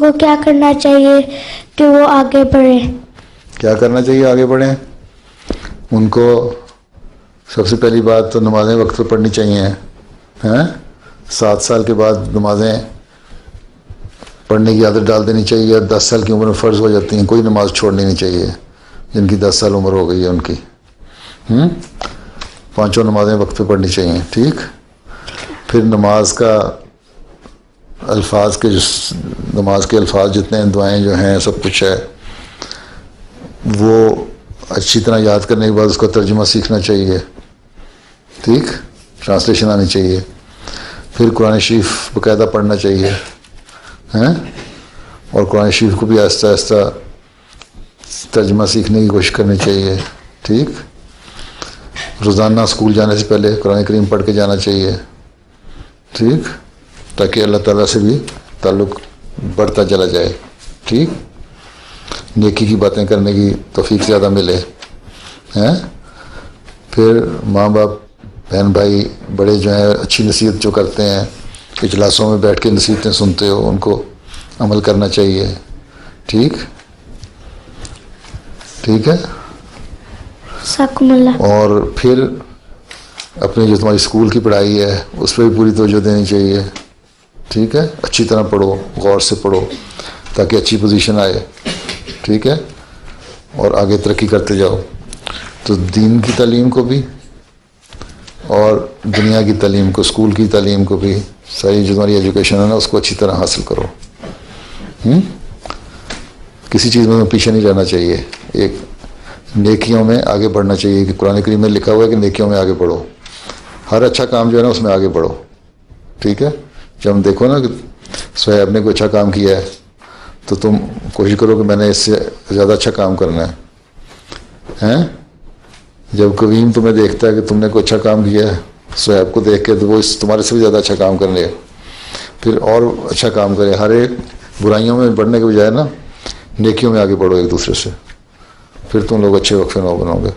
को क्या करना चाहिए कि वो आगे बढ़े? क्या करना चाहिए आगे बढ़ें? उनको सबसे पहली बात तो नमाज़ें वक्त पर पढ़नी चाहिए हैं। 7 साल के बाद नमाज़ें पढ़ने की आदत डाल देनी चाहिए। 10 साल की उम्र में फ़र्ज़ हो जाती हैं। कोई नमाज़ छोड़नी नहीं चाहिए जिनकी 10 साल उम्र हो गई है उनकी। 5 नमाज़ें वक्त पे पढ़नी चाहिए। ठीक। फिर नमाज के अल्फाज जितने हैं, दुआएं जो हैं, सब कुछ है, वो अच्छी तरह याद करने के बाद उसका तर्जुमा सीखना चाहिए। ठीक। ट्रांसलेशन आनी चाहिए। फिर कुरान शरीफ बाकायदा पढ़ना चाहिए हैं, और कुरान शरीफ को भी आहिस्ता आहिस्ता तर्जुमा सीखने की कोशिश करनी चाहिए। ठीक। रोज़ाना स्कूल जाने से पहले कुरान करीम पढ़ के जाना चाहिए। ठीक। ताकि अल्लाह ताला से भी ताल्लुक़ बढ़ता चला जाए। ठीक। नेकी की बातें करने की तौफीक ज़्यादा मिले हैं। फिर माँ बाप, बहन भाई, बड़े जो हैं अच्छी नसीहत जो करते हैं, इजलासों में बैठ के नसीहतें सुनते हो, उनको अमल करना चाहिए। ठीक। ठीक है। और फिर अपनी जो तुम्हारी स्कूल की पढ़ाई है उस पर भी पूरी तवज्जो देनी चाहिए। ठीक है। अच्छी तरह पढ़ो, गौर से पढ़ो, ताकि अच्छी पोजीशन आए। ठीक है। और आगे तरक्की करते जाओ। तो दीन की तालीम को भी और दुनिया की तालीम को, स्कूल की तालीम को भी, सारी जो तुम्हारी एजुकेशन है ना, उसको अच्छी तरह हासिल करो। किसी चीज़ में पीछे नहीं रहना चाहिए। एक नेकियों में आगे बढ़ना चाहिए कि कुरान करीम में लिखा हुआ है कि नेकियों में आगे बढ़ो। हर अच्छा काम जो है ना उसमें आगे बढ़ो। ठीक है। जब हम देखो ना कि स्वयं ने कोई अच्छा काम किया है तो तुम कोशिश करो कि मैंने इससे ज़्यादा अच्छा काम करना है हैं। जब कवीम तुम्हें देखता है कि तुमने कोई अच्छा काम किया है, स्वयं को देख के, तो वो तुम्हारे से भी ज़्यादा अच्छा काम करने, फिर और अच्छा काम करे। हर एक बुराइयों में बढ़ने के बजाय ना नेकियों में आगे बढ़ो एक दूसरे से, फिर तुम लोग अच्छे वक्फे नौ बनोगे।